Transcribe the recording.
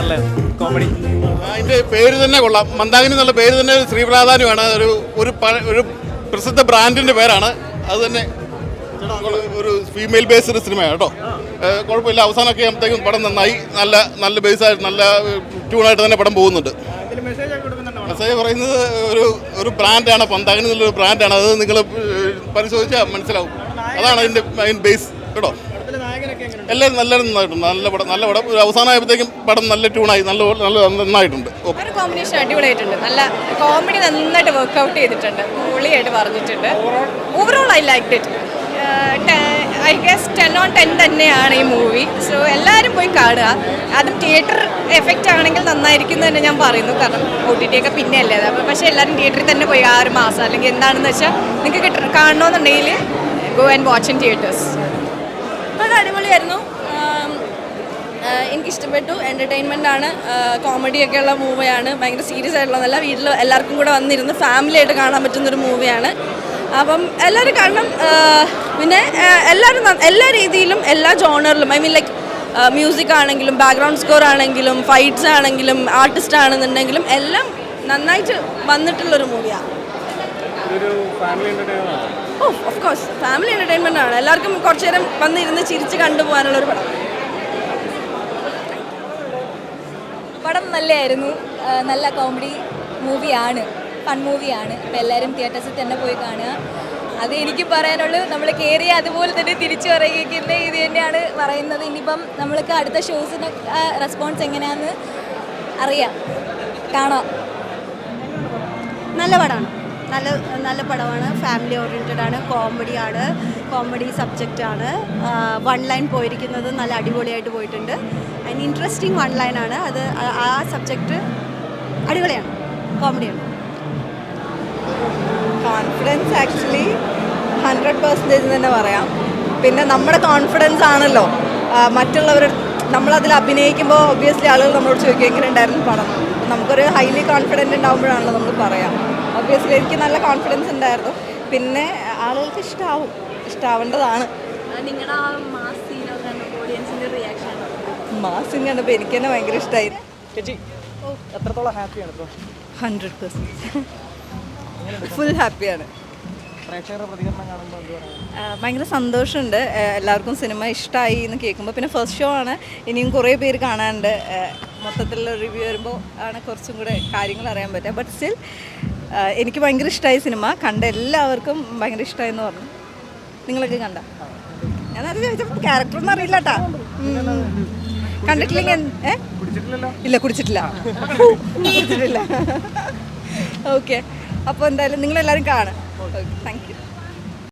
നല്ല കോമഡി. അതിൻ്റെ പേര് തന്നെ കൊള്ളാം. മന്ദാകിനി എന്നുള്ള പേര് തന്നെ ശ്രീപ്രാധാന്യമാണ്. ഒരു പ്രസിദ്ധ ബ്രാൻഡിൻ്റെ പേരാണ്. അത് തന്നെ ഒരു ഫീമെയിൽ ബേസ്ഡ് സിനിമയാണ് കേട്ടോ. കുഴപ്പമില്ല. അവസാനമൊക്കെ ആകുമ്പോഴത്തേക്കും പടം നന്നായി. നല്ല ബേസായിട്ട് നല്ല ട്യൂണായിട്ട് തന്നെ പടം പോകുന്നുണ്ട്. മെസ്സേജ് പറയുന്നത് ഒരു ബ്രാൻഡാണ്. മന്ദാകിനി എന്നുള്ളൊരു ബ്രാൻഡാണ്. അത് നിങ്ങൾ പരിശോധിച്ചാൽ മനസ്സിലാവും. അതാണ് അതിൻ്റെ മെയിൻ ബേസ് കേട്ടോ. എല്ലാവരും നന്നായിട്ടുണ്ട്. നല്ല പടം ഒരു അവസാനമായപ്പോഴത്തേക്കും പടം നല്ല ട്യൂണായി. നന്നായിട്ടുണ്ട്. കോമ്പിനേഷൻ അടിപൊളിയായിട്ടുണ്ട്. നല്ല കോമഡി നന്നായിട്ട് വർക്ക്ഔട്ട് ചെയ്തിട്ടുണ്ട്. പൊളിയായിട്ട് പറഞ്ഞിട്ടുണ്ട്. Overall I like it. I guess 10 on 10 തന്നെയാണ് ഈ മൂവി. സോ എല്ലാവരും പോയി കാണുക. അതും തിയേറ്റർ എഫക്റ്റ് ആണെങ്കിൽ നന്നായിരിക്കും തന്നെ ഞാൻ പറയുന്നു. കാരണം OTT ഒക്കെ പിന്നെ അല്ലേ അത്. പക്ഷേ എല്ലാവരും തിയേറ്ററിൽ തന്നെ പോയി 6 മാസം അല്ലെങ്കിൽ എന്താണെന്ന് വെച്ചാൽ നിങ്ങൾക്ക് കാണണമെന്നുണ്ടെങ്കിൽ go and watch in theatres. അത് അടിപൊളിയായിരുന്നു. എനിക്കിഷ്ടപ്പെട്ടു. എൻ്റർടൈൻമെൻ്റ് ആണ്. കോമഡിയൊക്കെ ഉള്ള മൂവിയാണ്. ഭയങ്കര സീരിയസ് ആയിട്ടുള്ളതല്ല. വീട്ടിൽ എല്ലാവർക്കും കൂടെ വന്നിരുന്ന് ഫാമിലി ആയിട്ട് കാണാൻ പറ്റുന്നൊരു മൂവിയാണ്. അപ്പം എല്ലാവരും കാണണം. പിന്നെ എല്ലാ രീതിയിലും എല്ലാ ജോണറിലും ഐ മീൻ ലൈക്ക് മ്യൂസിക് ആണെങ്കിലും ബാക്ക്ഗ്രൗണ്ട് സ്കോർ ആണെങ്കിലും ഫൈറ്റ്സ് ആണെങ്കിലും ആർട്ടിസ്റ്റ് ആണെന്നുണ്ടെങ്കിലും എല്ലാം നന്നായിട്ട് വന്നിട്ടുള്ളൊരു മൂവിയാണ്. ഓഫ് കോഴ്സ് ഫാമിലി എൻ്റർടൈൻമെൻ്റ് ആണ്. എല്ലാവർക്കും കുറച്ചു നേരം വന്നിരുന്ന് ചിരിച്ച് കണ്ടുപോകാനുള്ളൊരു പടം. പടം നല്ലതായിരുന്നു. നല്ല കോമഡി മൂവിയാണ്. ഫൺ മൂവിയാണ്. അപ്പോൾ എല്ലാവരും തിയേറ്റേഴ്സിൽ തന്നെ പോയി കാണുക. അത് എനിക്ക് പറയാനുള്ളൂ. നമ്മൾ കയറി അതുപോലെ തന്നെ തിരിച്ചു പറയുകയ്ക്കുന്ന ഇത് തന്നെയാണ് പറയുന്നത്. ഇനിയിപ്പം നമ്മൾക്ക് അടുത്ത ഷോസിന് റെസ്പോൺസ് എങ്ങനെയാണെന്ന് അറിയാം. കാണാം. നല്ല പടമാണ്. നല്ല പടമാണ്. ഫാമിലി ഓറിയൻറ്റഡ് ആണ്. കോമഡി സബ്ജക്റ്റാണ്. 1 ലൈൻ പോയിരിക്കുന്നത് നല്ല അടിപൊളിയായിട്ട് പോയിട്ടുണ്ട്. അതിന് ഇൻട്രസ്റ്റിംഗ് 1 ലൈനാണ്. അത് ആ സബ്ജക്റ്റ് അടിപൊളിയാണ്. കോമഡിയാണ്. കോൺഫിഡൻസ് ആക്ച്വലി 100% തന്നെ പറയാം. പിന്നെ നമ്മുടെ കോൺഫിഡൻസ് ആണല്ലോ നമ്മളതിൽ അഭിനയിക്കുമ്പോൾ ഒബ്വിയസ്ലി ആളുകൾ നമ്മളോട് ചോദിക്കും എങ്ങനെ ഉണ്ടായിരുന്നു പടം. നമുക്കൊരു ഹൈലി കോൺഫിഡൻറ്റ് ഉണ്ടാകുമ്പോഴാണല്ലോ നമ്മൾ പറയാം. ഒബ്വിയസ്ലി എനിക്ക് നല്ല കോൺഫിഡൻസ് ഉണ്ടായിരുന്നു. പിന്നെ ആളുകൾക്ക് ഇഷ്ടാവേണ്ടതാണ്. നിങ്ങളുടെ ആ മാസ് സീനൊക്കെ ഓഡിയൻസിൻ്റെ റിയാക്ഷൻ മാസ് സീൻ കണ്ടപ്പോൾ എനിക്ക് തന്നെ ഭയങ്കര ഇഷ്ടമായി. ചേച്ചി എത്രത്തോളം ഹാപ്പിയാണ് ഇപ്പോൾ? 100% ഫുൾ ഹാപ്പിയാണ്. പ്രേക്ഷകരുടെ പ്രതികരണം കാണുമ്പോൾ എന്ത് പറയാം? ഭയങ്കര സന്തോഷമുണ്ട്. എല്ലാവർക്കും സിനിമ ഇഷ്ടമായി എന്ന് കേൾക്കുമ്പോൾ. പിന്നെ ഫസ്റ്റ് ഷോ ആണ്. ഇനിയും കുറേ പേര് കാണാനുണ്ട്. മൊത്തത്തിലുള്ള റിവ്യൂ വരുമ്പോൾ ആണ് കുറച്ചും കൂടെ കാര്യങ്ങൾ അറിയാൻ പറ്റുക. ബട്ട് സ്റ്റിൽ എനിക്ക് ഭയങ്കര ഇഷ്ടമായി സിനിമ. കണ്ട എല്ലാവർക്കും ഭയങ്കര ഇഷ്ടമായി എന്ന് പറഞ്ഞു. നിങ്ങളൊക്കെ കണ്ട? ഞാൻ അത് ചോദിച്ചപ്പോൾ ക്യാരക്ടറൊന്നും അറിയില്ല കേട്ടാ. കണ്ടിട്ടില്ലെങ്കിൽ ഇല്ല കുടിച്ചിട്ടില്ല. ഓക്കെ. അപ്പോൾ എന്തായാലും നിങ്ങളെല്ലാവരും കാണാം. Thank you.